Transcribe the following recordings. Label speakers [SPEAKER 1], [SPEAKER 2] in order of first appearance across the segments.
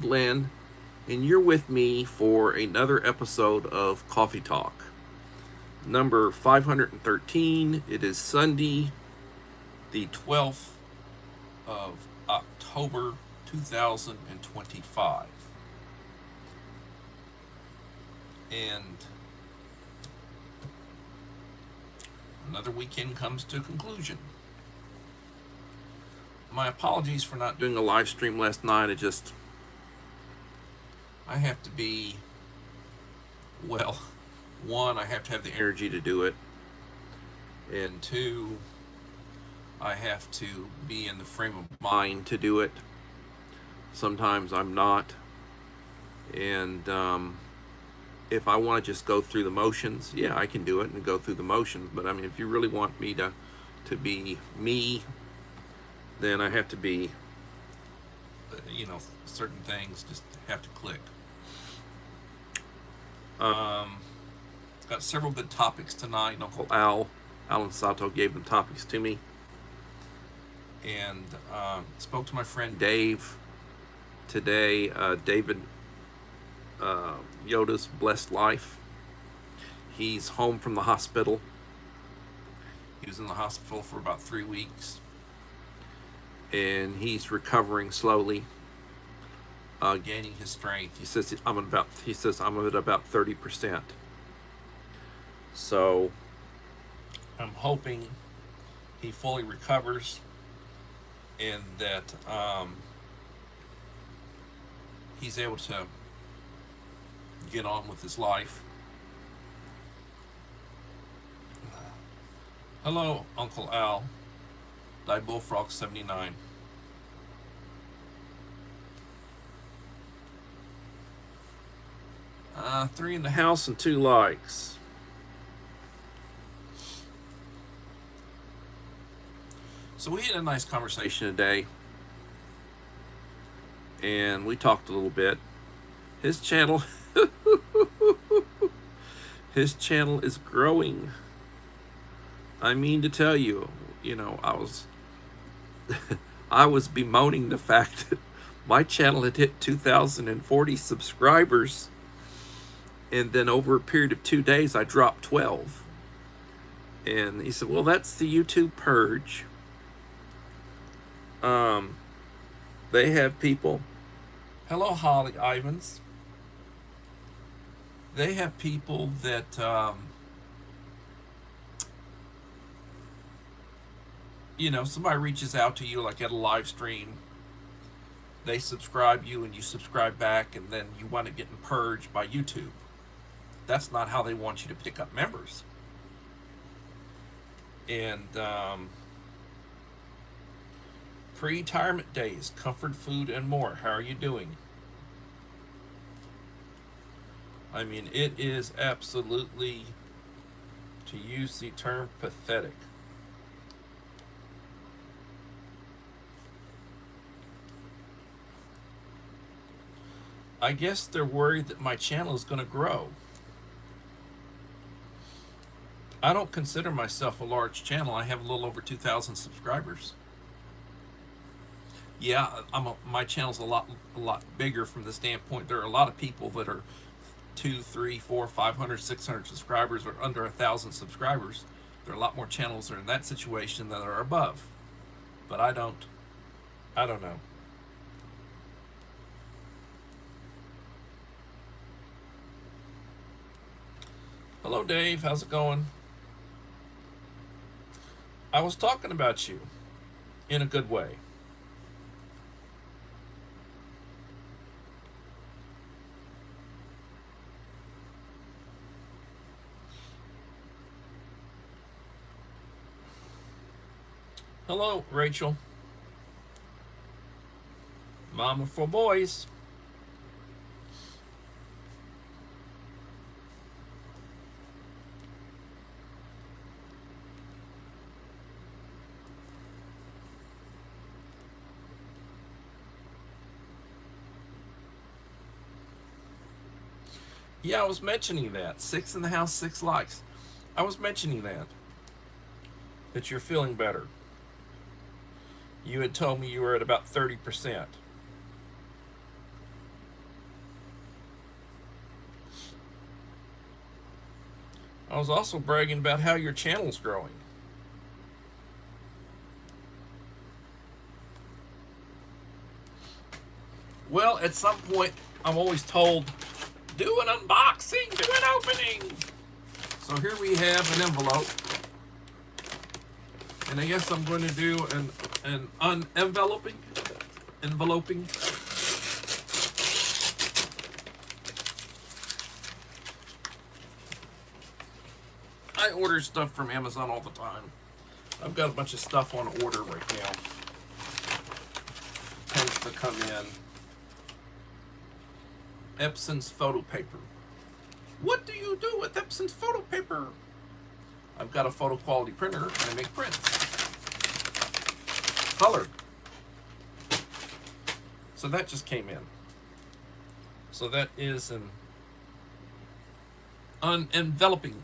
[SPEAKER 1] Glenn, and you're with me for another episode of Coffee Talk, number 513. It is Sunday, the 12th of October 2025. And another weekend comes to a conclusion. My apologies for not doing a live stream last night. I have to be, well, one, I have to have the energy to do it. And two, I have to be in the frame of mind to do it. Sometimes I'm not. And if I want to just go through the motions, yeah, I can do it and go through the motions. But I mean, if you really want me to be me, then I have to be, certain things just have to click. Got several good topics tonight. Uncle Alan Sato gave them topics to me. And spoke to my friend Dave today. David Yoda's Blessed Life. He's home from the hospital. He was in the hospital for about 3 weeks. And he's recovering slowly, gaining his strength. He says I'm at about 30%. So I'm hoping he fully recovers and that he's able to get on with his life. Hello, Uncle Al. Die Bullfrog 79. Three in the house and 2 likes. So we had a nice conversation today, and we talked a little bit. His channel, his channel is growing. I mean to tell you, I was bemoaning the fact that my channel had hit 2,040 subscribers, and then over a period of 2 days, I dropped 12. And he said, well, that's the YouTube purge. They have people. Hello, Holly Ivans. They have people that somebody reaches out to you like at a live stream. They subscribe you and you subscribe back, and then you wind up getting purged by YouTube. That's not how they want you to pick up members. And pre-retirement days, comfort food and more. How are you doing? I mean, it is absolutely, to use the term, pathetic. I guess they're worried that my channel is going to grow. I don't consider myself a large channel. I have a little over 2,000 subscribers. Yeah, my channel's a lot bigger from the standpoint. There are a lot of people that are 2, 3, 4, 500, 600 subscribers or under 1,000 subscribers. There are a lot more channels that are in that situation that are above. But I don't know. Hello, Dave. How's it going? I was talking about you in a good way. Hello, Rachel. Mama for boys. Yeah, I was mentioning that. 6 in the house, 6 likes. I was mentioning that you're feeling better. You had told me you were at about 30%. I was also bragging about how your channel's growing. Well, at some point, I'm always told, do an unboxing, do an opening. So here we have an envelope. And I guess I'm going to do an unenveloping. Enveloping. I order stuff from Amazon all the time. I've got a bunch of stuff on order right now. Tends to come in. Epson's photo paper. What do you do with Epson's photo paper? I've got a photo quality printer and I make prints. Colored. So that just came in. So that is an unenveloping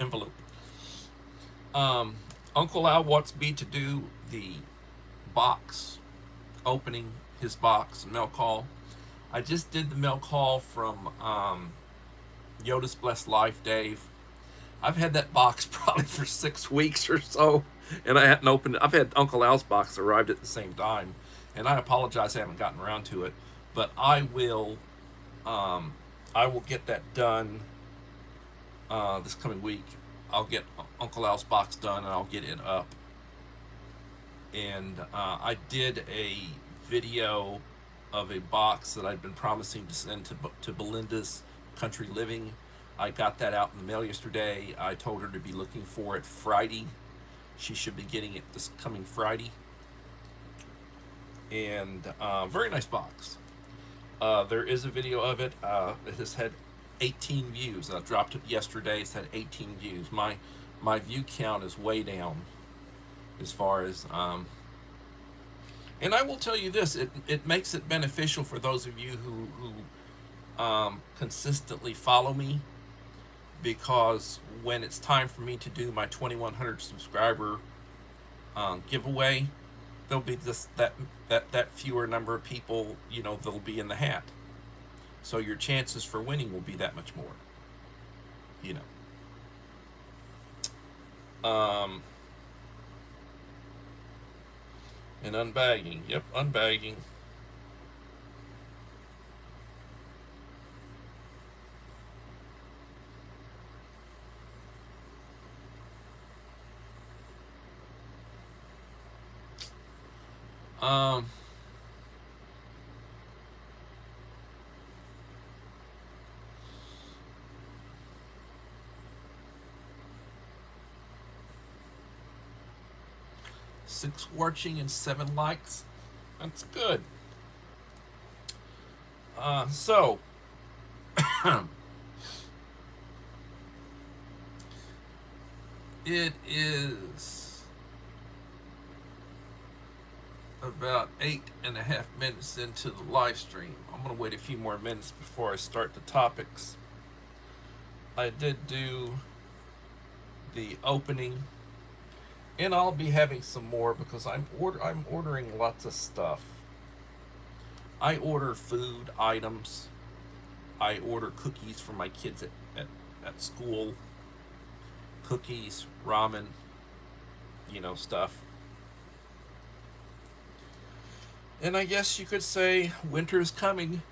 [SPEAKER 1] envelope. Uncle Al wants me to do the box, opening his box, mail call. I just did the mail call from Yoda's Blessed Life, Dave. I've had that box probably for 6 weeks or so, and I hadn't opened it. I've had Uncle Al's box arrived at the same time, and I apologize I haven't gotten around to it, but I will get that done this coming week. I'll get Uncle Al's box done, and I'll get it up. And I did a video of a box that I'd been promising to send to Belinda's Country Living. I got that out in the mail yesterday. I told her to be looking for it Friday. She should be getting it this coming Friday. And very nice box. There is a video of it. It has had 18 views. I dropped it yesterday. It's had 18 views. My view count is way down as far as and I will tell you this, it makes it beneficial for those of you who consistently follow me, because when it's time for me to do my 2100 subscriber giveaway, there'll be that fewer number of people, that'll be in the hat. So your chances for winning will be that much more. And unbagging. Yep, unbagging. Six watching and 7 likes. That's good. So it is about 8.5 minutes into the live stream. I'm going to wait a few more minutes before I start the topics. I did do the opening, and I'll be having some more because I'm ordering lots of stuff. I order food items. I order cookies for my kids at school. Cookies, ramen, stuff. And I guess you could say winter's coming.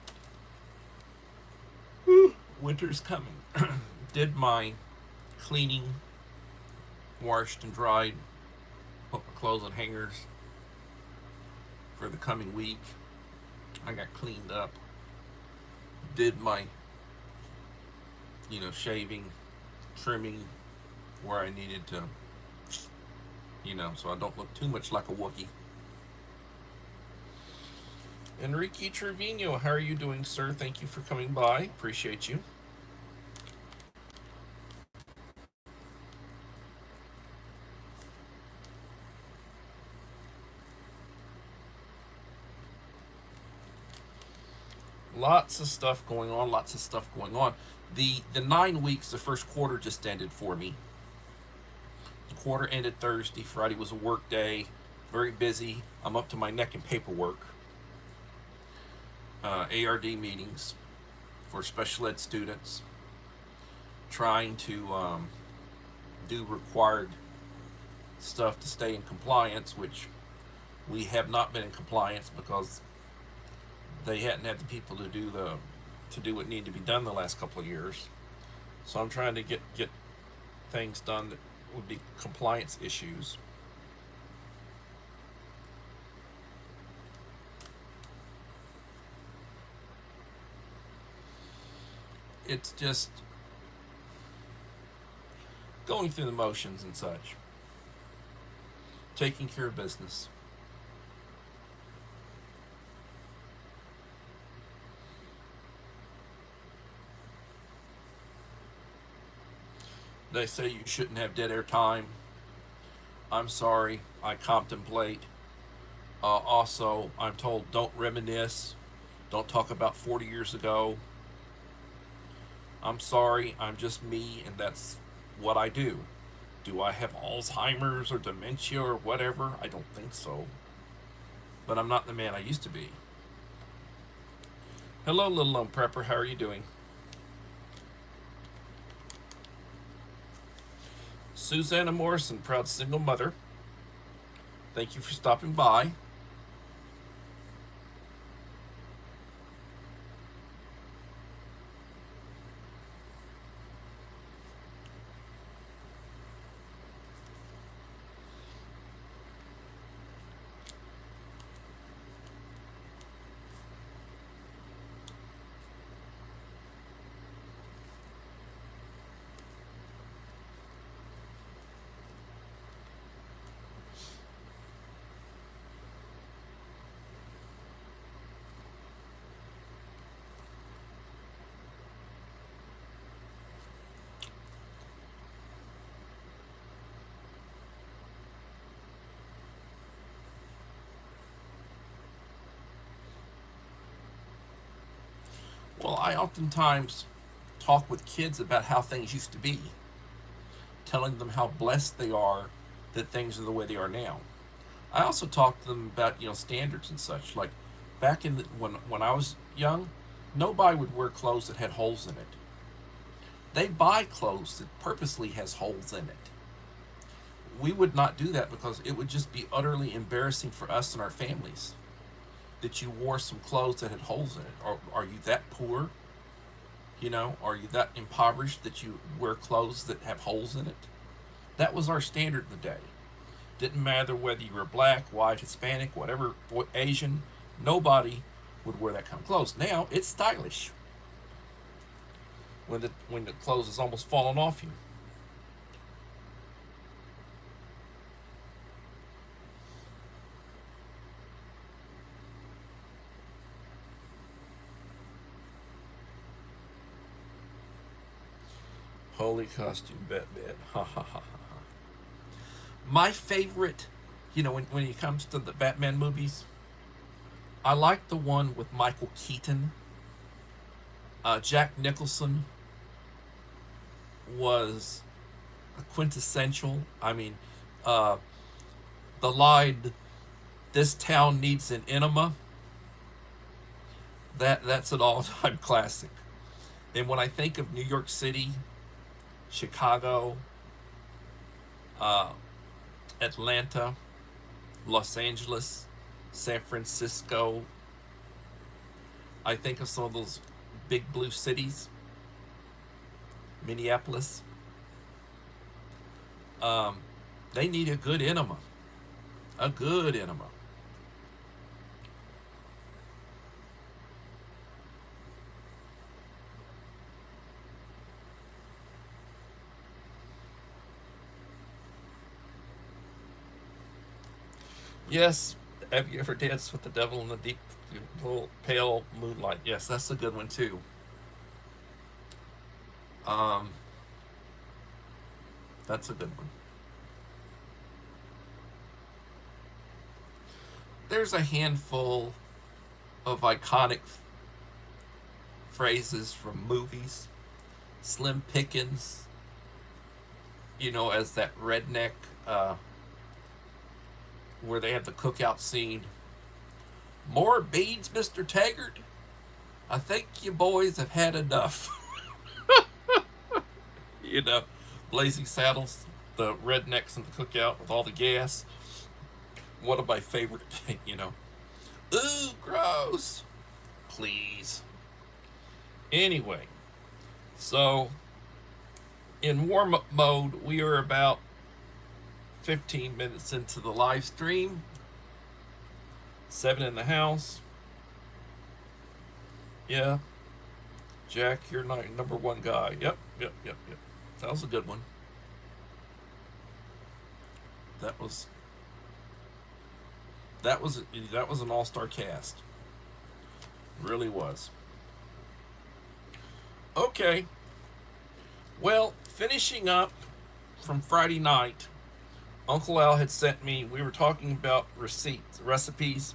[SPEAKER 1] Winter's coming. Did my cleaning, washed and dried, put my clothes on hangers for the coming week. I got cleaned up. Did my, shaving, trimming where I needed to, so I don't look too much like a Wookiee. Enrique Trevino, how are you doing, sir? Thank you for coming by. Appreciate you. Lots of stuff going on. The 9 weeks, the first quarter just ended for me. The quarter ended Thursday. Friday was a work day. Very busy. I'm up to my neck in paperwork. ARD meetings for special ed students. trying to do required stuff to stay in compliance, which we have not been in compliance because they hadn't had the people to do what needed to be done the last couple of years. So I'm trying to get things done that would be compliance issues. It's just going through the motions and such, taking care of business. They say you shouldn't have dead air time. I'm sorry, I contemplate. Also, I'm told don't reminisce, don't talk about 40 years ago. I'm sorry, I'm just me, and that's what I do. Do I have Alzheimer's or dementia or whatever? I don't think so. But I'm not the man I used to be. Hello, little lone prepper. How are you doing? Susanna Morrison, proud single mother. Thank you for stopping by. Well, I oftentimes talk with kids about how things used to be, telling them how blessed they are that things are the way they are now. I also talk to them about standards and such. Like back in when I was young, nobody would wear clothes that had holes in it. They buy clothes that purposely has holes in it. We would not do that because it would just be utterly embarrassing for us and our families that you wore some clothes that had holes in it. Are you that poor? Are you that impoverished that you wear clothes that have holes in it? That was our standard in the day. Didn't matter whether you were black, white, Hispanic, whatever, Asian. Nobody would wear that kind of clothes. Now it's stylish when the clothes is almost falling off you. Holy costume, bet. Ha ha ha ha. My favorite, when it comes to the Batman movies, I like the one with Michael Keaton. Jack Nicholson was a quintessential. I mean, the line, "This town needs an enema." That's an all-time classic. And when I think of New York City, Chicago, uh, Atlanta, Los Angeles, San Francisco, I think of some of those big blue cities, Minneapolis. They need a good enema. A good enema. Yes. Have you ever danced with the devil in the deep, pale moonlight? Yes, that's a good one too. Um, that's a good one. There's a handful of iconic phrases from movies. Slim Pickens, as that redneck, uh, where they have the cookout scene. More beans, Mr. Taggart? I think you boys have had enough. You know, Blazing Saddles, the rednecks in the cookout with all the gas. One of my favorite, you know. Ooh, gross. Please. Anyway, so in warm up mode, we are about 15 minutes into the live stream. 7 in the house. Yeah. Jack, you're number one guy. Yep. That was a good one. That was an all-star cast. Really was. Okay. Well, finishing up from Friday night, Uncle Al had sent me, we were talking about recipes,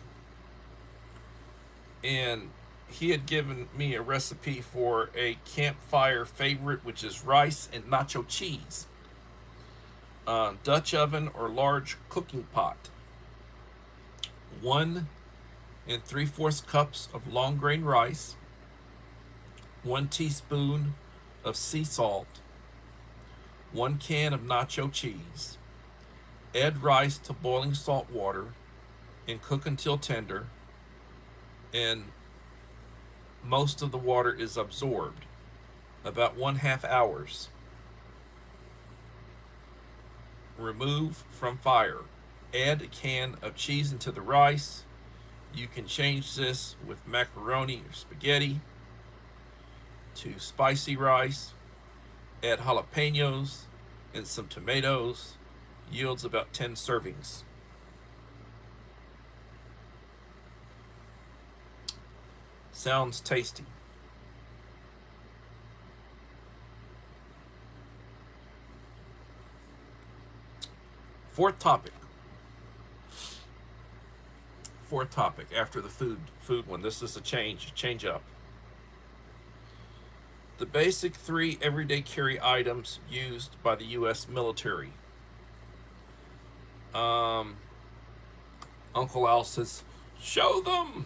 [SPEAKER 1] and he had given me a recipe for a campfire favorite, which is rice and nacho cheese. Dutch oven or large cooking pot. 1 3/4 cups of long grain rice. 1 teaspoon of sea salt. 1 can of nacho cheese. Add rice to boiling salt water and cook until tender, and most of the water is absorbed. About 1/2 hours. Remove from fire. Add a can of cheese into the rice. You can change this with macaroni or spaghetti to spicy rice. Add jalapenos and some tomatoes. Yields about 10 servings. Sounds tasty. Fourth topic after the food one. This is a change up. The basic 3 everyday carry items used by the U.S. military. Uncle Al says, show them.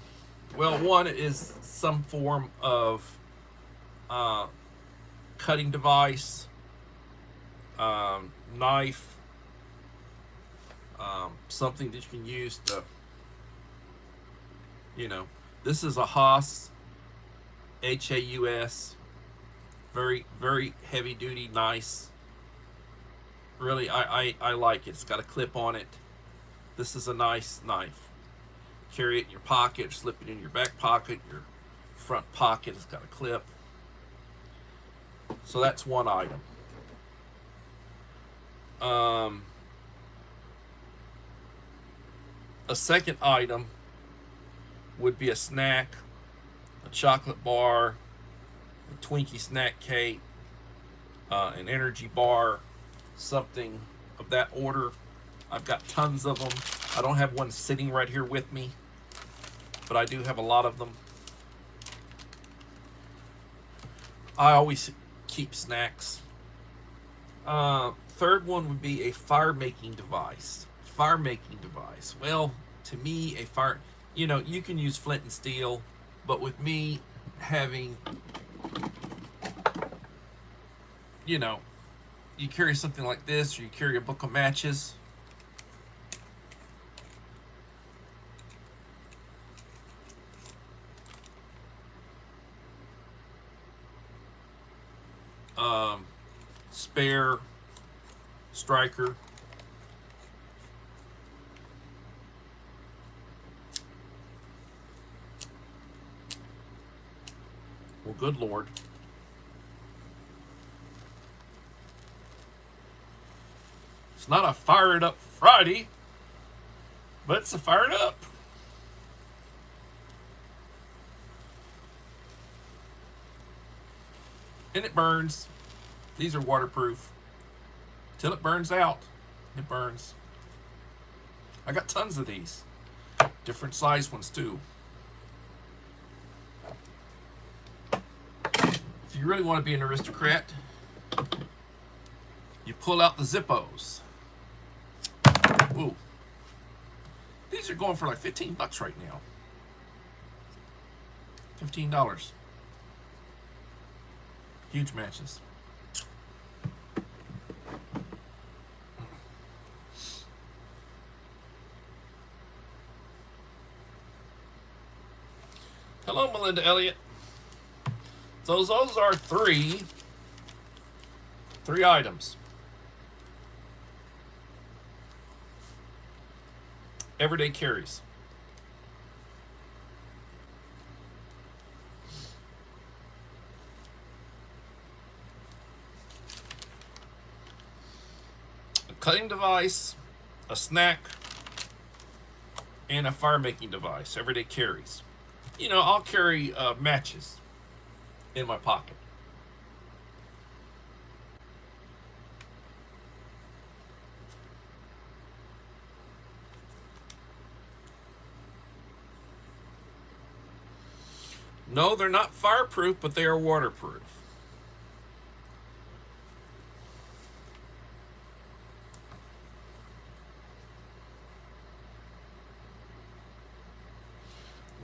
[SPEAKER 1] Well, one is some form of cutting device, knife, something that you can use to, you know, this is a Haas, Haus, very, very heavy duty, nice. Really, I like it. It's got a clip on it. This is a nice knife. Carry it in your pocket, slip it in your back pocket, your front pocket. It's got a clip. So that's one item. A second item would be a snack, a chocolate bar, a Twinkie snack cake, an energy bar, something of that order. I've got tons of them. I don't have one sitting right here with me, but I do have a lot of them. I always keep snacks. Third one would be a fire-making device. Well, to me, a fire, you know, you can use flint and steel, but with me having, you know, you carry something like this, or you carry a book of matches. Spare striker. Well, good Lord. It's not a Fire It Up Friday, but it's a Fire It Up. And it burns. These are waterproof. Till it burns out, it burns. I got tons of these. Different size ones too. If you really want to be an aristocrat, you pull out the Zippos. Ooh. These are going for like $15 right now. $15. Huge matches. Linda Elliott. So those are three items. Everyday carries. A cutting device, a snack, and a fire making device. Everyday carries. You know, I'll carry matches in my pocket. No, they're not fireproof, but they are waterproof.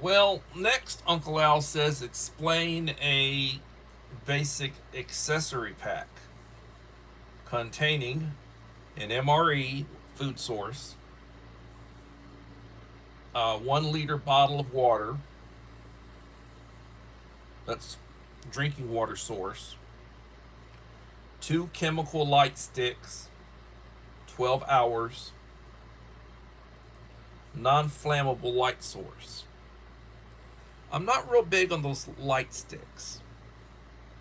[SPEAKER 1] Well, next, Uncle Al says explain a basic accessory pack containing an MRE food source, a 1 liter bottle of water, that's drinking water source, 2 chemical light sticks, 12 hours, non-flammable light source. I'm not real big on those light sticks.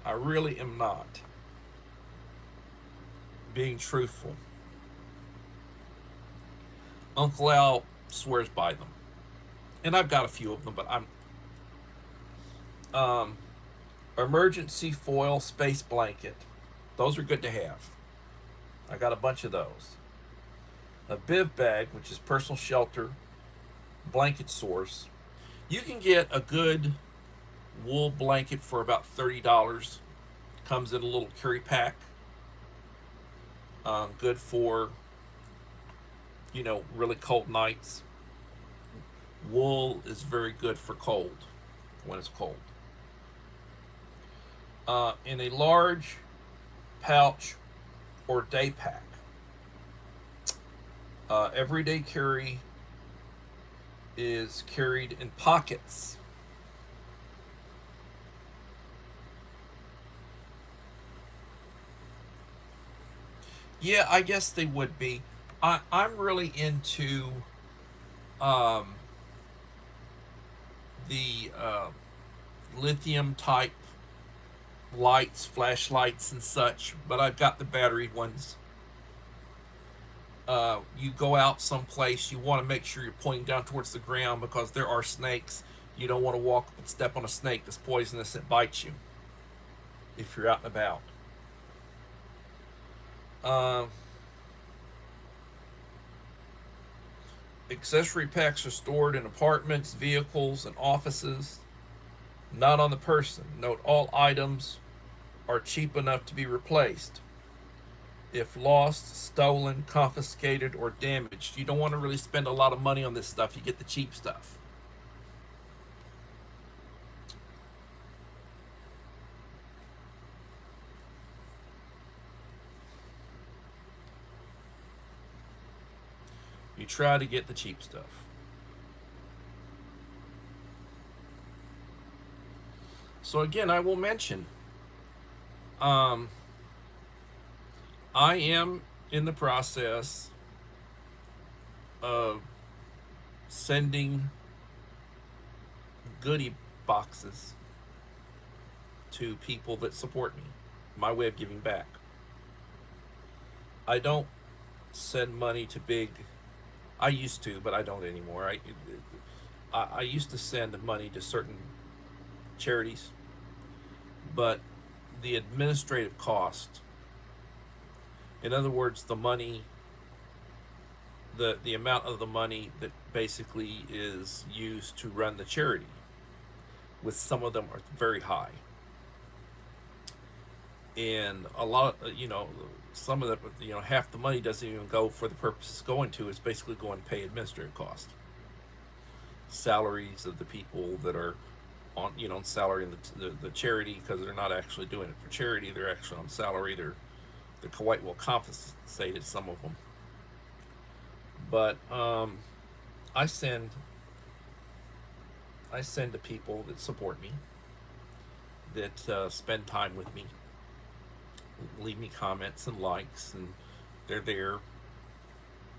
[SPEAKER 1] I really am not. Being truthful. Uncle Al swears by them. And I've got a few of them, but emergency foil space blanket. Those are good to have. I got a bunch of those. A Biv bag, which is personal shelter blanket source. You can get a good wool blanket for about $30. Comes in a little carry pack. Good for, really cold nights. Wool is very good for cold, when it's cold. In a large pouch or day pack. Everyday carry is carried in pockets. Yeah, I guess they would be. I'm really into the lithium type lights, flashlights, and such, but I've got the battery ones. You go out someplace, you want to make sure you're pointing down towards the ground because there are snakes. You don't want to walk and step on a snake that's poisonous and bites you if you're out and about. Uh, Accessory packs are stored in apartments, vehicles, and offices, not on the person. Note all items are cheap enough to be replaced. If lost, stolen, confiscated, or damaged, you don't want to really spend a lot of money on this stuff. You get the cheap stuff. You try to get the cheap stuff. So again, I will mention, um, I am in the process of sending goodie boxes to people that support me. My way of giving back. I don't send money to big. I used to, but I don't anymore. I used to send money to certain charities, but the administrative cost, in other words, the money, the amount of the money that basically is used to run the charity, with some of them are very high. And a lot, some of the, half the money doesn't even go for the purpose it's going to. It's basically going to pay administrative costs, salaries of the people that are on, salary in the charity, because they're not actually doing it for charity. They're actually on salary. They're quite well compensated, some of them. But I send I send to people that support me, that spend time with me, leave me comments and likes, and they're there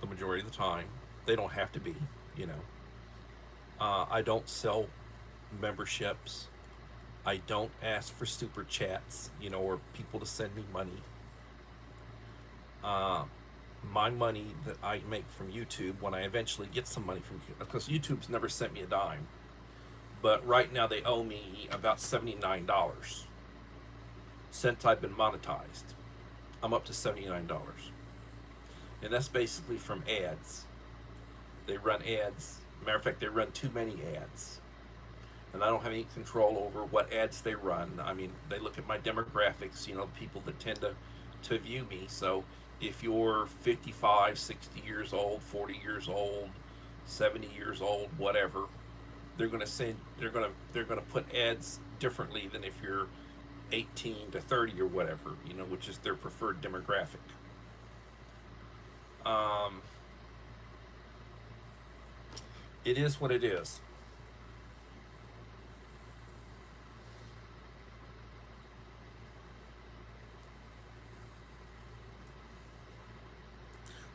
[SPEAKER 1] the majority of the time. They don't have to be, you know. I don't sell memberships. I don't ask for super chats, you know, or people to send me money. Uh, my money that I make from YouTube, when I eventually get some money from, because YouTube's never sent me a dime, but right now they owe me about $79 since I've been monetized. I'm up to $79, and that's basically from ads. They run ads. Matter of fact, they run too many ads, and I don't have any control over what ads they run. I mean, they look at my demographics, you know, people that tend to view me. So if you're 55, 60 years old, 40 years old, 70 years old, whatever, they're going to put ads differently than if you're 18 to 30 or whatever, you know, which is their preferred demographic. Um, it is what it is.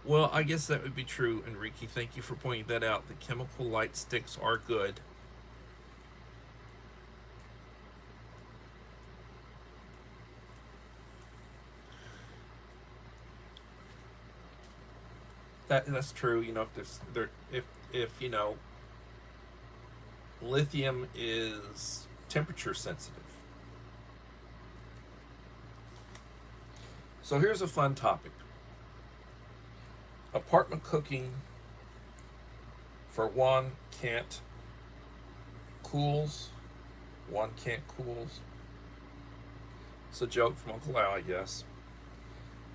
[SPEAKER 1] Well, I guess that would be true, Enrique. Thank you for pointing that out. The chemical light sticks are good. That's true. You know, if you know, lithium is temperature sensitive. So here's a fun topic: apartment cooking for one can't cools. One can't cools. It's a joke from Uncle Al, I guess.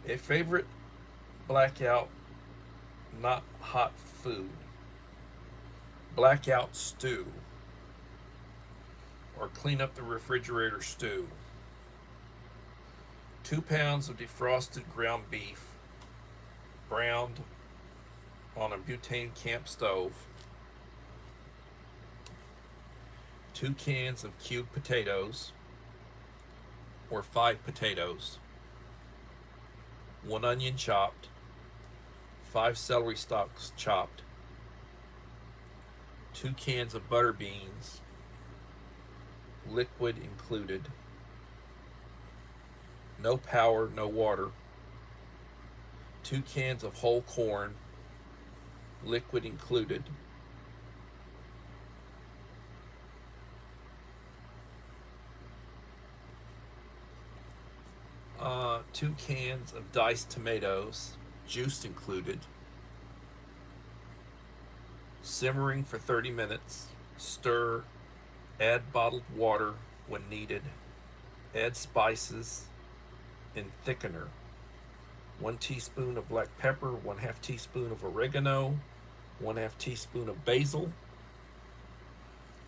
[SPEAKER 1] A favorite blackout, not hot food. Blackout stew. Or clean up the refrigerator stew. 2 pounds of defrosted ground beef, browned on a butane camp stove. 2 cans of cubed potatoes, or 5 potatoes. 1 onion chopped. 5 celery stalks chopped. 2 cans of butter beans, liquid included. No power, no water. 2 cans of whole corn, liquid included. 2 cans of diced tomatoes, juice included. Simmering for 30 minutes. Stir. Add bottled water when needed. Add spices and thickener. 1 teaspoon of black pepper, 1/2 teaspoon of oregano, 1/2 teaspoon of basil,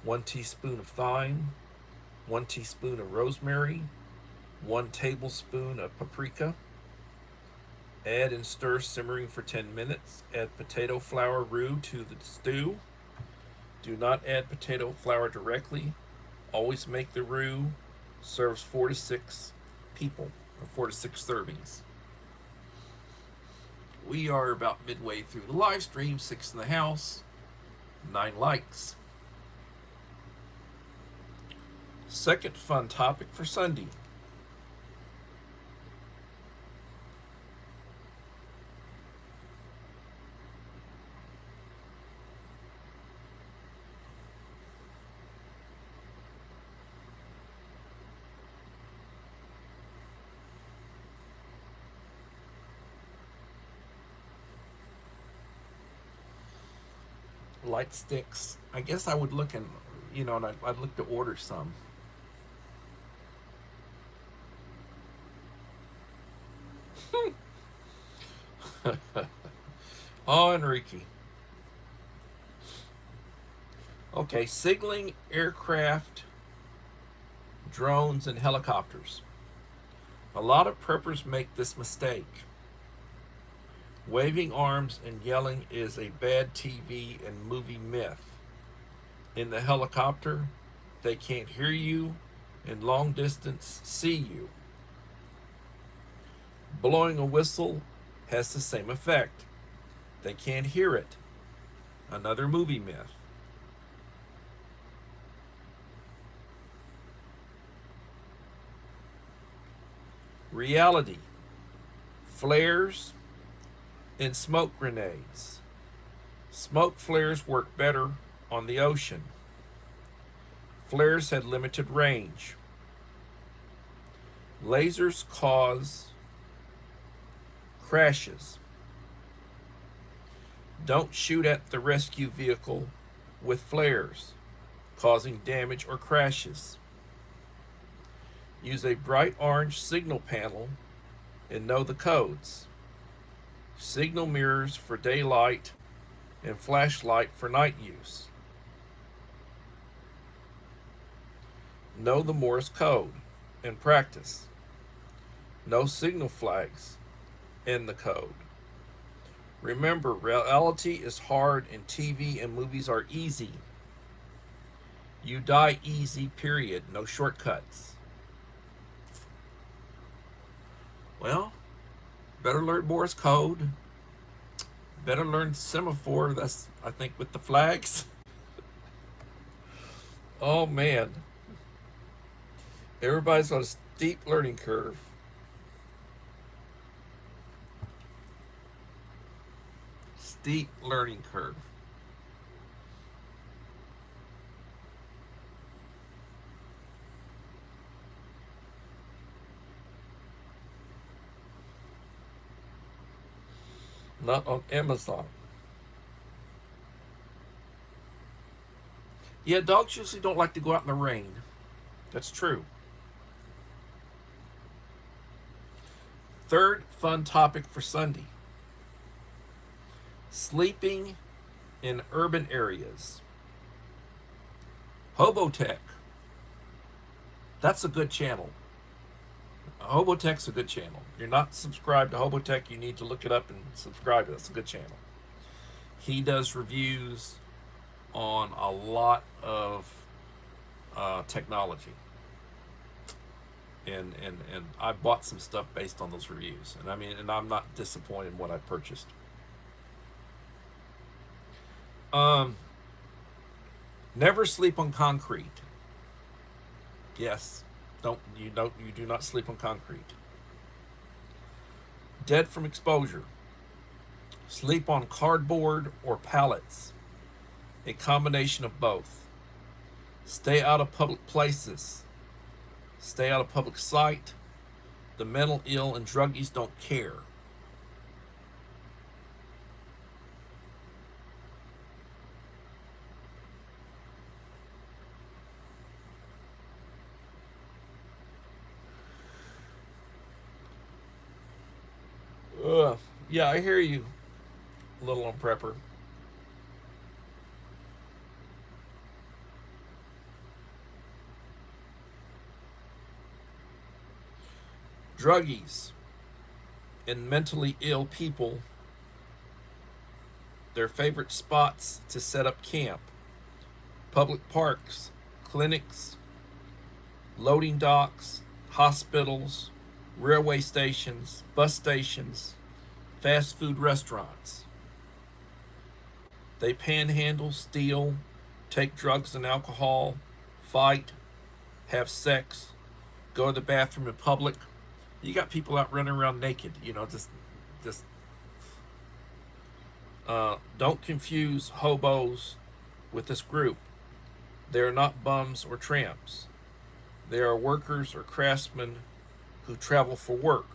[SPEAKER 1] 1 teaspoon of thyme, 1 teaspoon of rosemary, 1 tablespoon of paprika. Add and stir, simmering for 10 minutes. Add potato flour roux to the stew. Do not add potato flour directly. Always make the roux. Serves 4 to 6 people, or 4 to 6 servings. We are about midway through the live stream, 6 in the house, 9 likes. Second fun topic for Sunday. Light sticks. I guess I would look and, you know, and I'd look to order some. Oh, Enrique. Okay, signaling aircraft, drones, and helicopters. A lot of preppers make this mistake. Waving arms and yelling is a bad TV and movie myth. In the helicopter, they can't hear you and long distance see you. Blowing a whistle has the same effect. They can't hear it. Another movie myth. Reality. Flares and smoke grenades. Smoke flares work better on the ocean. Flares had limited range. Lasers cause crashes. Don't shoot at the rescue vehicle with flares, causing damage or crashes. Use a bright orange signal panel and know the codes. Signal mirrors for daylight and flashlight for night use. Know the Morse code and practice. Know signal flags in the code. Remember, reality is hard and TV and movies are easy. You die easy, period. No shortcuts. Well, better learn Morse code. Better learn semaphore. That's, I think, with the flags. Oh, man. Everybody's on a steep learning curve. Steep learning curve. Not on Amazon. Yeah, dogs usually don't like to go out in the rain. That's true. Third fun topic for Sunday. Sleeping in urban areas. Hobotech. That's a good channel. Hobotech's a good channel. If you're not subscribed to Hobotech, you need to look it up and subscribe to it. It's a good channel. He does reviews on a lot of technology. And I bought some stuff based on those reviews. And I'm not disappointed in what I purchased. Never sleep on concrete. Yes. You do not sleep on concrete. Dead from exposure. Sleep on cardboard or pallets. A combination of both. Stay out of public places. Stay out of public sight. The mental ill and druggies don't care. Yeah, I hear you, little on prepper. Druggies and mentally ill people, their favorite spots to set up camp: public parks, clinics, loading docks, hospitals, railway stations, bus stations, fast food restaurants. They panhandle, steal, take drugs and alcohol, fight, have sex, go to the bathroom in public. You got people out running around naked, just don't confuse hobos with this group. They are not bums or tramps. They are workers or craftsmen who travel for work.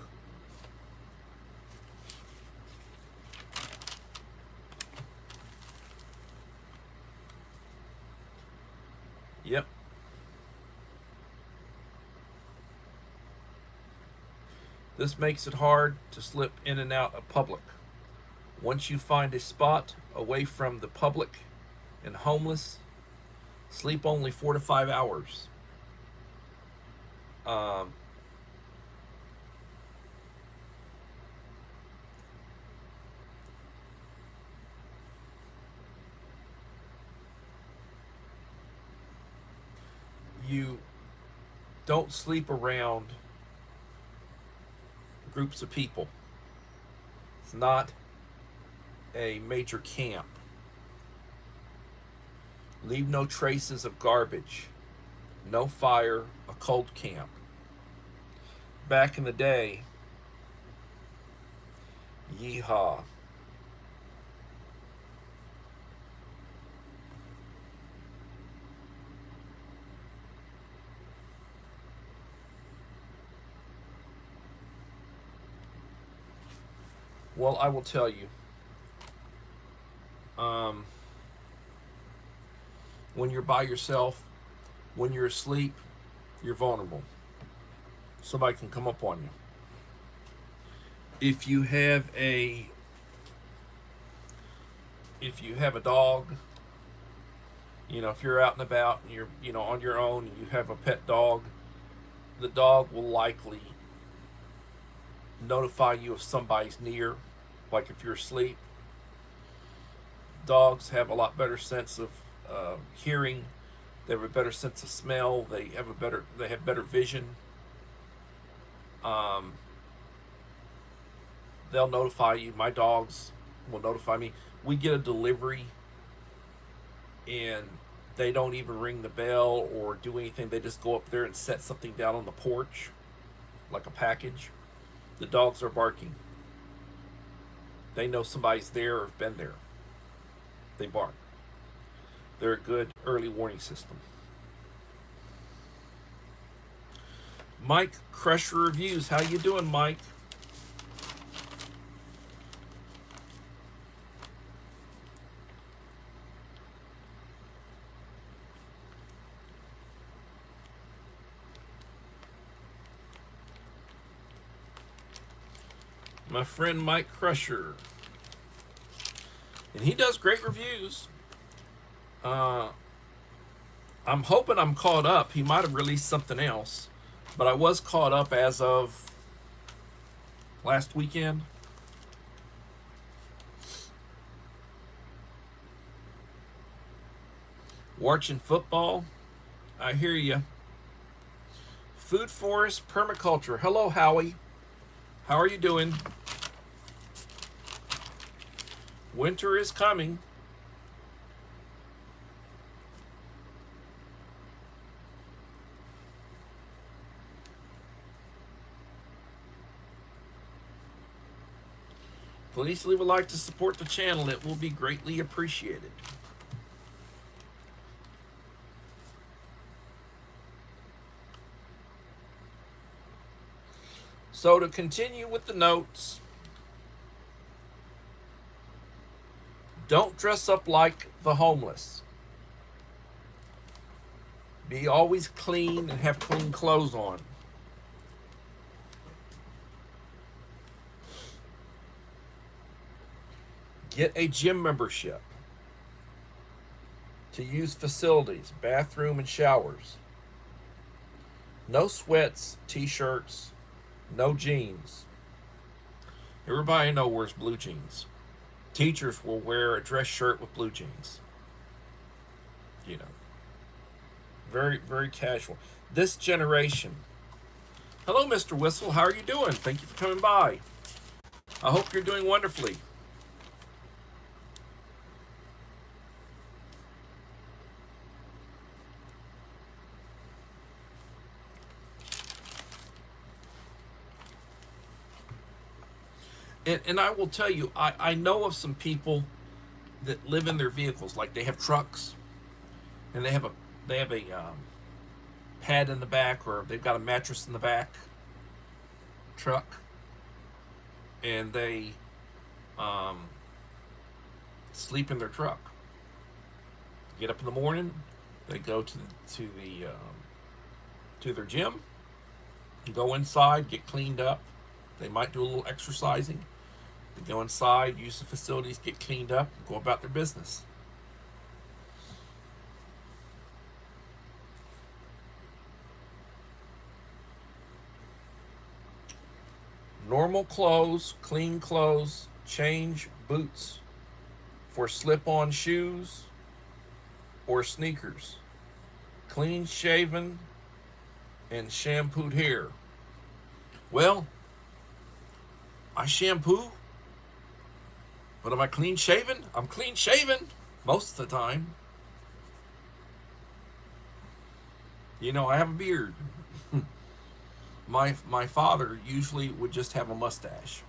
[SPEAKER 1] Yep. This makes it hard to slip in and out of public. Once you find a spot away from the public and homeless, sleep only 4 to 5 hours. Um, You don't sleep around groups of people. It's not a major camp. Leave no traces of garbage. No fire, a cold camp. Back in the day, yeehaw. Well, I will tell you, when you're by yourself, when you're asleep, you're vulnerable. Somebody can come up on you. If you have a dog, if you're out and about and you're on your own and you have a pet dog, the dog will likely notify you if somebody's near, like if you're asleep. Dogs have a lot better sense of hearing. They have a better sense of smell. They have better vision. They'll notify you. My dogs will notify me. We get a delivery and they don't even ring the bell or do anything. They just go up there and set something down on the porch, like a package. The dogs are barking. They know somebody's there or have been there. They bark. They're a good early warning system. Mike, Crusher Reviews. How you doing, Mike? My friend Mike Crusher. And he does great reviews. I'm hoping I'm caught up. He might have released something else, but I was caught up as of last weekend. Watching football. I hear you. Food Forest Permaculture. Hello, Howie. How are you doing? Winter is coming. Please leave a like to support the channel. It will be greatly appreciated. So to continue with the notes, don't dress up like the homeless. Be always clean and have clean clothes on. Get a gym membership to use facilities, bathroom and showers. No sweats, t-shirts, no jeans. Everybody I know wears blue jeans. Teachers will wear a dress shirt with blue jeans. Very, very casual. This generation. Hello, Mr. Whistle. How are you doing? Thank you for coming by. I hope you're doing wonderfully. And I will tell you, I know of some people that live in their vehicles, like they have trucks, and they have a pad in the back, or they've got a mattress in the back truck, and they sleep in their truck. Get up in the morning, they go to their gym, go inside, get cleaned up. They might do a little exercising. They go inside, use the facilities, get cleaned up, go about their business. Normal clothes, clean clothes, change boots for slip-on shoes or sneakers. clean shaven and shampooed hair. Well, I shampoo, but am I clean shaven? I'm clean shaven most of the time. You know, I have a beard. My father usually would just have a mustache,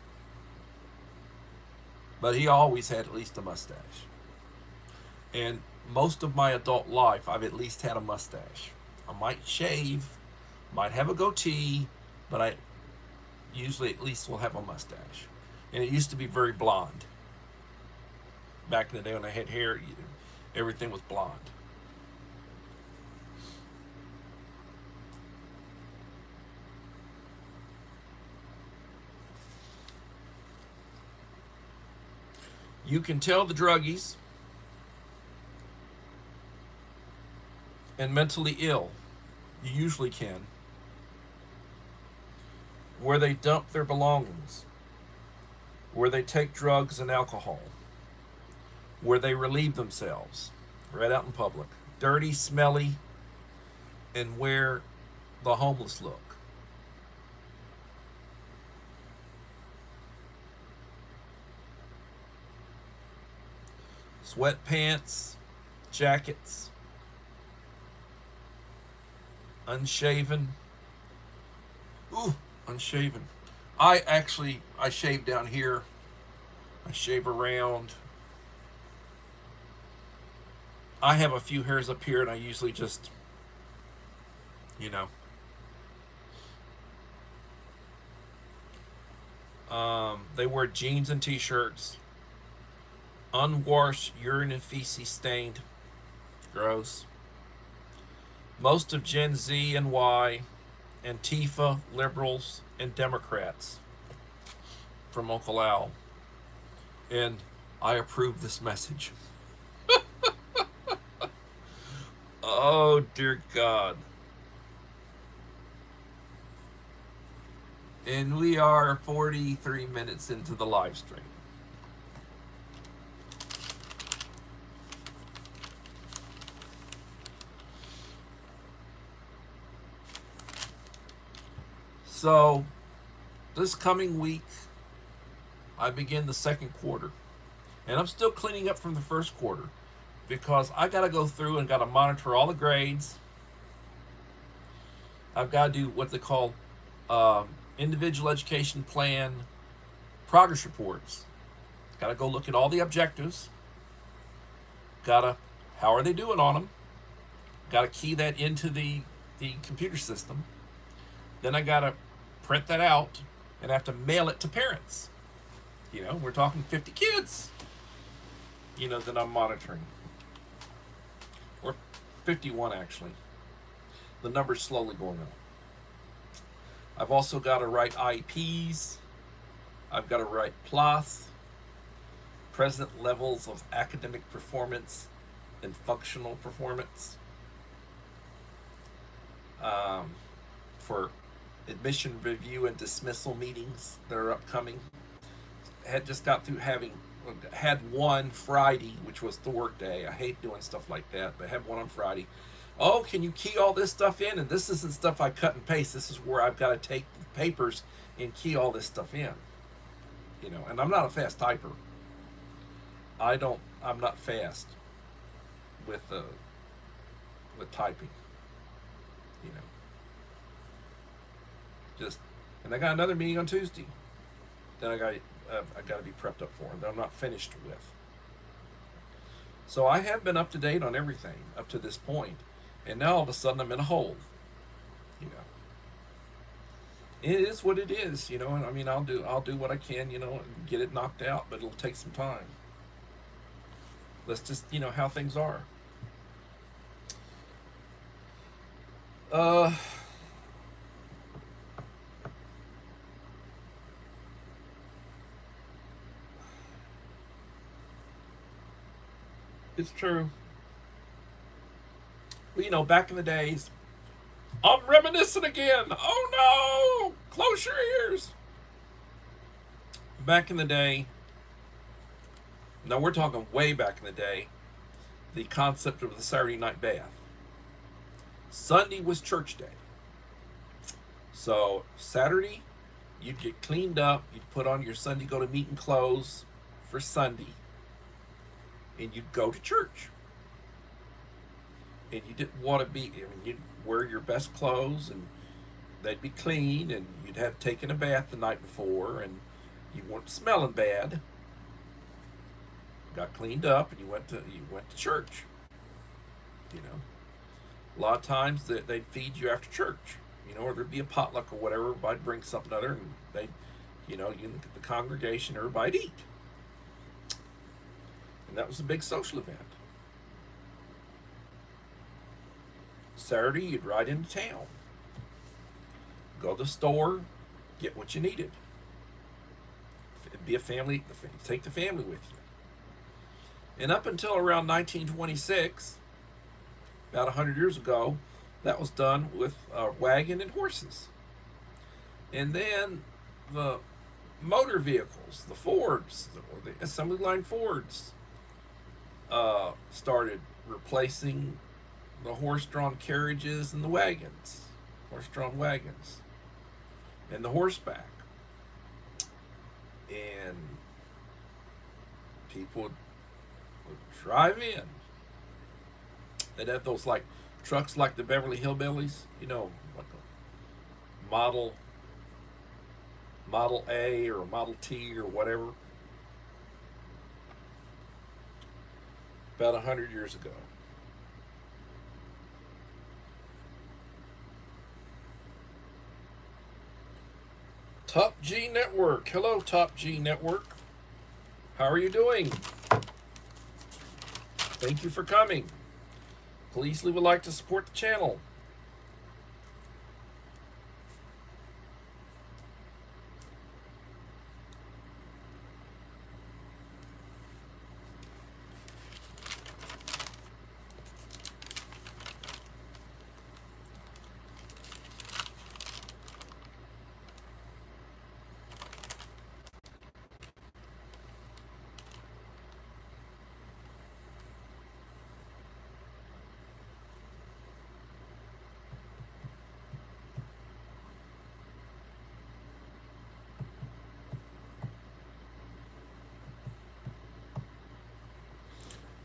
[SPEAKER 1] but he always had at least a mustache. And most of my adult life, I've at least had a mustache. I might shave, might have a goatee, but I usually at least will have a mustache. And it used to be very blonde. Back in the day when I had hair, everything was blonde. You can tell the druggies and mentally ill, you usually can, where they dump their belongings, where they take drugs and alcohol, where they relieve themselves right out in public, dirty, smelly, and where the homeless look. Sweatpants, jackets, unshaven. Ooh, unshaven. I shave down here. I shave around. I have a few hairs up here, and I usually just, you know, they wear jeans and t-shirts, unwashed, urine and feces stained. Gross. Most of Gen Z and Y, Antifa, liberals, and Democrats from Uncle Al. And I approve this message. Oh, dear God. And we are 43 minutes into the live stream. So, this coming week, I begin the second quarter. And I'm still cleaning up from the first quarter because I got to go through and got to monitor all the grades. I've got to do what they call individual education plan progress reports. Got to go look at all the objectives. How are they doing on them? Got to key that into the computer system. Then I got to print that out and have to mail it to parents. You know, we're talking 50 kids, you know, that I'm monitoring. Or 51, actually. The number's slowly going up. I've also got to write IEPs. I've got to write PLOS, present levels of academic performance and functional performance, for admission review and dismissal meetings that are upcoming. Had just got through had one Friday, which was the work day. I hate doing stuff like that, but I had one on Friday. Oh, can you key all this stuff in? And this isn't stuff I cut and paste. This is where I've got to take the papers and key all this stuff in. You know, and I'm not a fast typer. I'm not fast with typing. You know. And I got another meeting on Tuesday that I got to be prepped up for, that I'm not finished with. So I have been up to date on everything up to this point, and now all of a sudden I'm in a hole. You know, it is what it is. You know, and I mean I'll do what I can. You know, and get it knocked out, but it'll take some time. That's just how things are. It's true. Well, back in the days, I'm reminiscing again. Oh no! Close your ears. Back in the day, now we're talking way back in the day, the concept of the Saturday night bath. Sunday was church day. So Saturday, you'd get cleaned up, you'd put on your Sunday go to meeting clothes for Sunday, and you'd go to church. And you didn't want to be, I mean, you'd wear your best clothes, and they'd be clean, and you'd have taken a bath the night before, and you weren't smelling bad. Got cleaned up, and you went to church. You know, a lot of times they'd feed you after church. Or there'd be a potluck or whatever. Everybody'd bring something other, and the congregation, everybody'd eat, and that was a big social event. Saturday, you'd ride into town, go to the store, get what you needed. It'd be a family. Take the family with you. And up until around 1926, about 100 years ago, that was done with a wagon and horses. And then the motor vehicles, the Fords, or the assembly line Fords, started replacing the horse-drawn carriages and the wagons, horse-drawn wagons, and the horseback. And people would drive in. They'd have those like trucks like the Beverly Hillbillies, like a Model A or a Model T or whatever. About 100 years ago. Top G Network. Hello, Top G Network. How are you doing? Thank you for coming. Please leave a like to support the channel.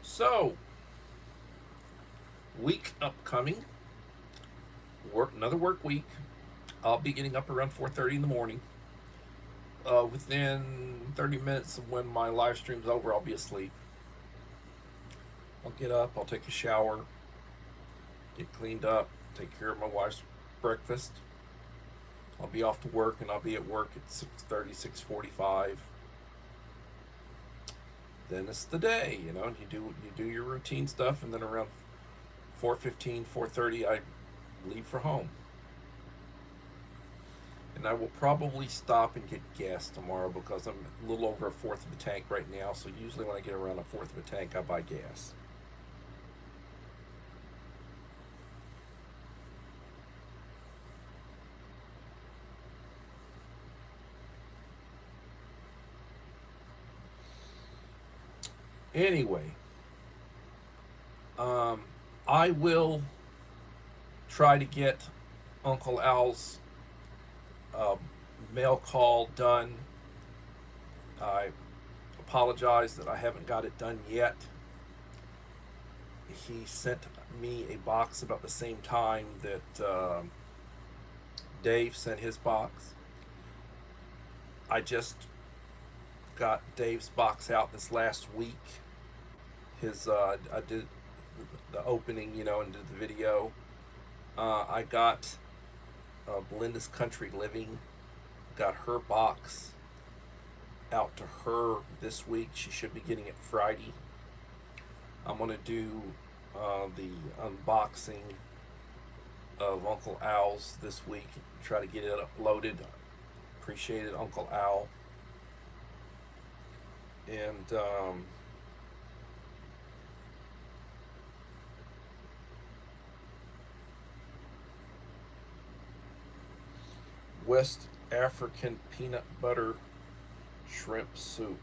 [SPEAKER 1] So, week upcoming, another work week. I'll be getting up around 4:30 in the morning. Within 30 minutes of when my live stream's over, I'll be asleep. I'll get up, I'll take a shower, get cleaned up, take care of my wife's breakfast. I'll be off to work, and I'll be at work at 6:30, 6:45. Then it's the day, and you do your routine stuff, and then around 4:15, 4:30, I leave for home. And I will probably stop and get gas tomorrow because I'm a little over a fourth of a tank right now. So usually when I get around a fourth of a tank, I buy gas. Anyway, I will try to get Uncle Al's mail call done. I apologize that I haven't got it done yet. He sent me a box about the same time that Dave sent his box. I just got Dave's box out this last week. I did the opening, and did the video. I got Belinda's Country Living, got her box out to her this week. She should be getting it Friday. I'm going to do the unboxing of Uncle Al's this week, try to get it uploaded. Appreciate it, Uncle Al. And West African peanut butter shrimp soup.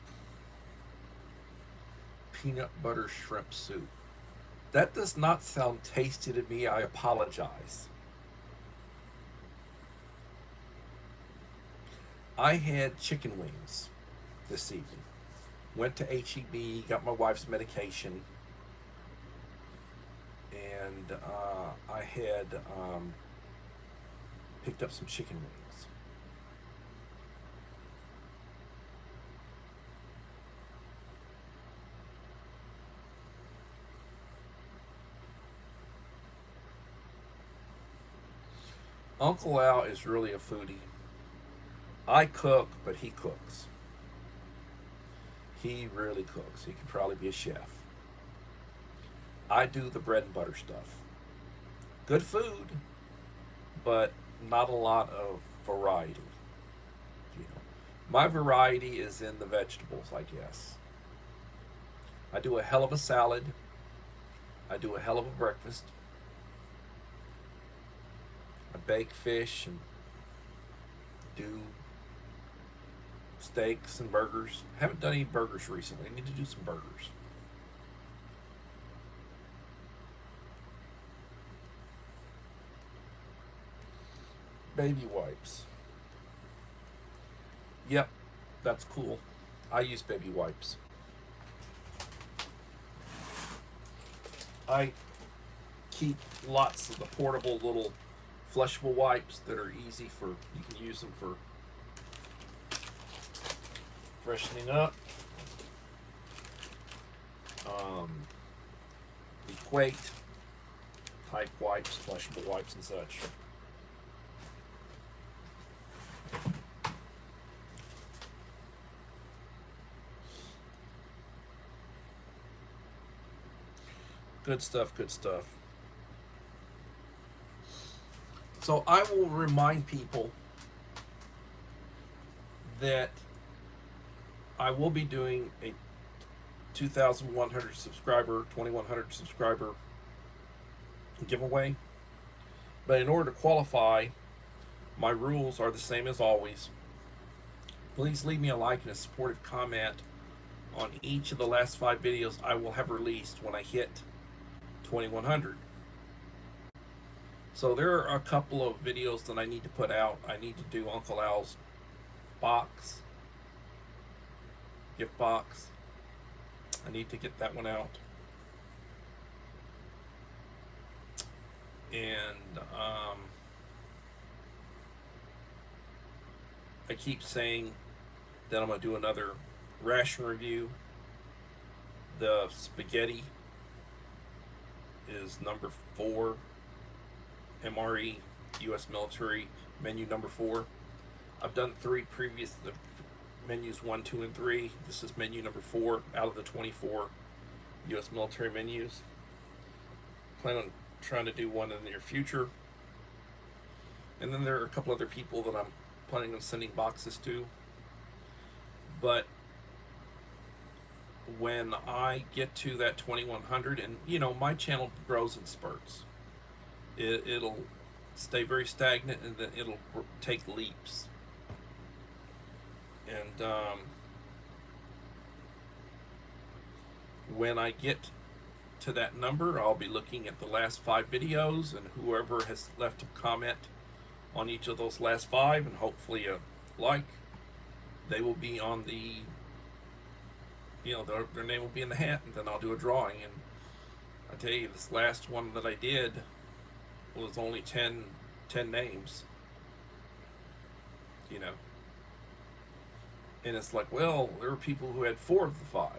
[SPEAKER 1] Peanut butter shrimp soup. That does not sound tasty to me. I apologize. I had chicken wings this evening. Went to HEB, got my wife's medication, and I had picked up some chicken wings. Uncle Al is really a foodie. I cook, but he cooks. He really cooks. He could probably be a chef. I do the bread and butter stuff. Good food, but not a lot of variety. You know, my variety is in the vegetables, I guess. I do a hell of a salad. I do a hell of a breakfast. I bake fish and do steaks and burgers. I haven't done any burgers recently. I need to do some burgers. Baby wipes. Yep, that's cool. I use baby wipes. I keep lots of the portable little flushable wipes that are easy for, you can use them for freshening up. Um, Equate type wipes, flushable wipes, and such. Good stuff, good stuff. So I will remind people that I will be doing a 2,100 subscriber, 2,100 subscriber giveaway. But in order to qualify, my rules are the same as always. Please leave me a like and a supportive comment on each of the last 5 videos I will have released when I hit 2,100. So there are a couple of videos that I need to put out. I need to do Uncle Al's box, gift box. I need to get that one out. And I keep saying that I'm going to do another ration review. The spaghetti is number 4, MRE, U.S. military menu number 4. I've done 3 previous, the menus 1, 2, and 3. This is menu number 4 out of the 24 U.S. military menus. Plan on trying to do one in the near future. And then there are a couple other people that I'm planning on sending boxes to. But when I get to that 2,100, and you know, my channel grows in spurts. It'll stay very stagnant, and then it'll take leaps. And when I get to that number, I'll be looking at the last 5 videos, and whoever has left a comment on each of those last 5, and hopefully a like, they will be on the, you know, their name will be in the hat, and then I'll do a drawing. And I tell you, this last one that I did was only 10 names, you know. And it's like, well, there were people who had 4 of the 5.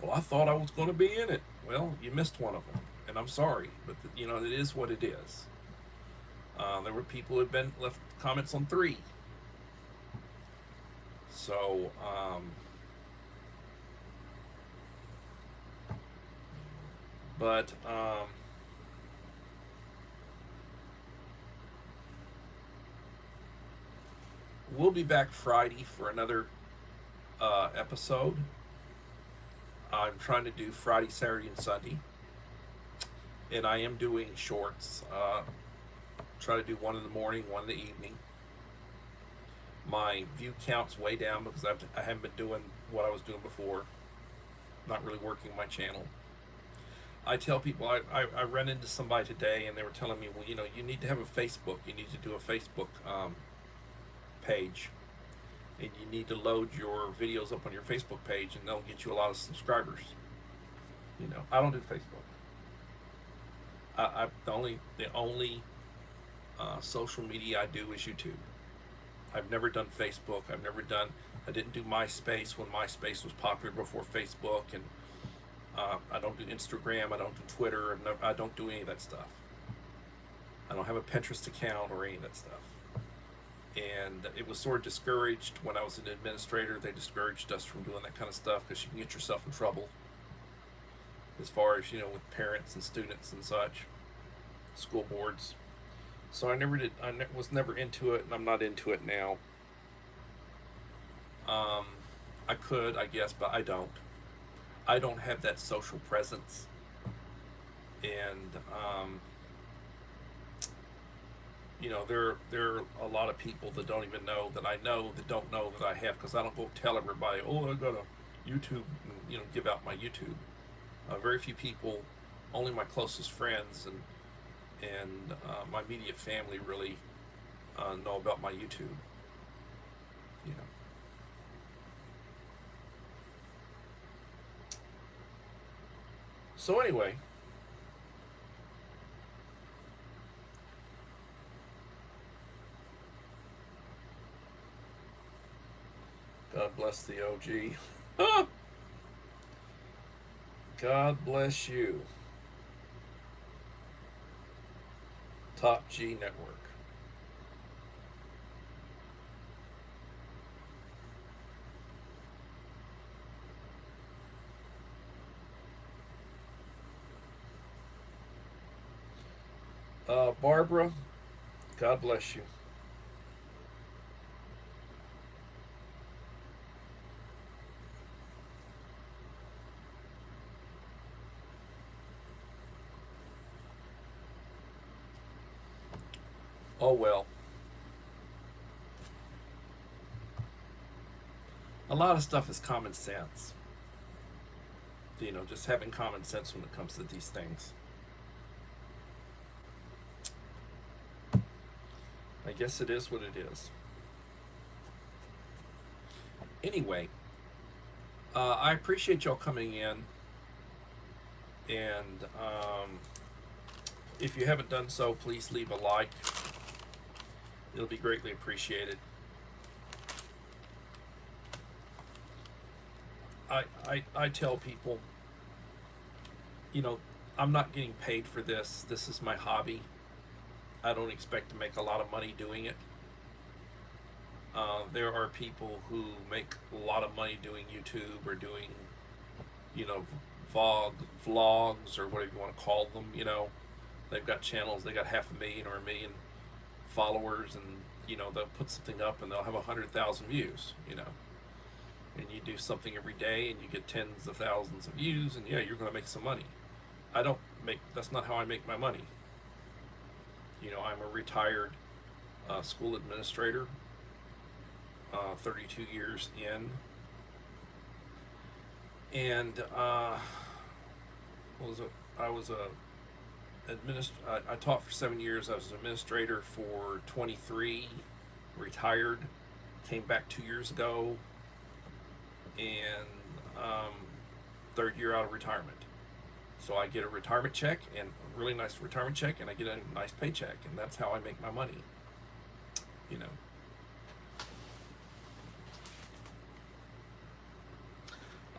[SPEAKER 1] Well, I thought I was going to be in it. Well, you missed one of them, and I'm sorry, but you know, it is what it is. There were people who had been left comments on 3. So, but we'll be back Friday for another episode. I'm trying to do Friday, Saturday, and Sunday, and I am doing shorts. Try to do one in the morning, one in the evening. My view count's way down because I haven't been doing what I was doing before. Not really working my channel. I tell people, I ran into somebody today and they were telling me, well, you need to have a Facebook. You need to do a Facebook page. And you need to load your videos up on your Facebook page and they'll get you a lot of subscribers. I don't do Facebook. The only social media I do is YouTube. I've never done Facebook. I didn't do MySpace when MySpace was popular before Facebook, and I don't do Instagram. I don't do Twitter. I don't do any of that stuff. I don't have a Pinterest account or any of that stuff. And it was sort of discouraged when I was an administrator. They discouraged us from doing that kind of stuff because you can get yourself in trouble as far as, with parents and students and such, school boards. So I never did. Was never into it, and I'm not into it now. I could, I guess, but I don't. I don't have that social presence, and there are a lot of people that don't even know that I know that don't know that I have, because I don't go tell everybody, oh, I got a YouTube, and give out my YouTube. Very few people, only my closest friends and my immediate family really know about my YouTube. So anyway, God bless the OG. God bless you. Top G Network. Barbara, God bless you. Oh well. A lot of stuff is common sense. Just having common sense when it comes to these things. I guess it is what it is. Anyway, I appreciate y'all coming in, and if you haven't done so, please leave a like. It'll be greatly appreciated. I tell people, I'm not getting paid for this. This is my hobby. I don't expect to make a lot of money doing it. There are people who make a lot of money doing YouTube or doing, vlogs or whatever you want to call them. They've got channels. They got 500,000 or 1,000,000 followers, and they'll put something up and they'll have 100,000 views. And you do something every day and you get tens of thousands of views, and yeah, you're going to make some money. That's not how I make my money. I'm a retired school administrator, 32 years in, and I taught for 7 years. I was an administrator for 23, retired, came back 2 years ago, and third year out of retirement. So I get a retirement check, and a really nice retirement check, and I get a nice paycheck, and that's how I make my money.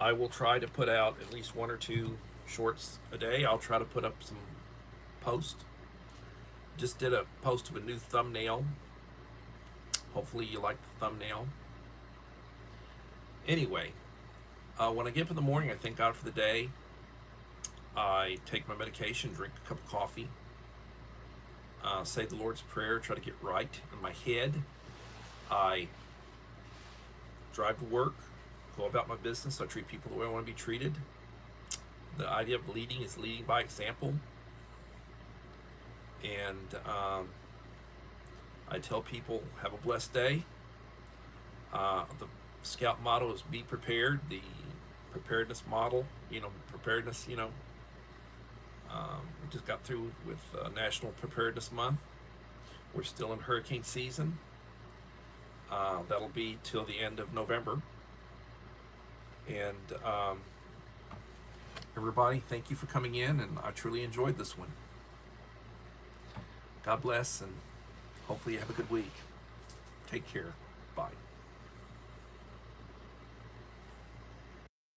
[SPEAKER 1] I will try to put out at least 1 or 2 shorts a day. I'll try to put up some posts. Just did a post of a new thumbnail. Hopefully you like the thumbnail. Anyway, when I get up in the morning, I thank God for the day. I take my medication, drink a cup of coffee, say the Lord's Prayer, try to get right in my head. I drive to work, go about my business. I treat people the way I want to be treated. The idea of leading is leading by example. And I tell people, have a blessed day. The Scout motto is be prepared. The preparedness model, preparedness, We just got through with National Preparedness Month. We're still in hurricane season. That'll be till the end of November. And everybody, thank you for coming in, and I truly enjoyed this one. God bless, and hopefully you have a good week. Take care. Bye.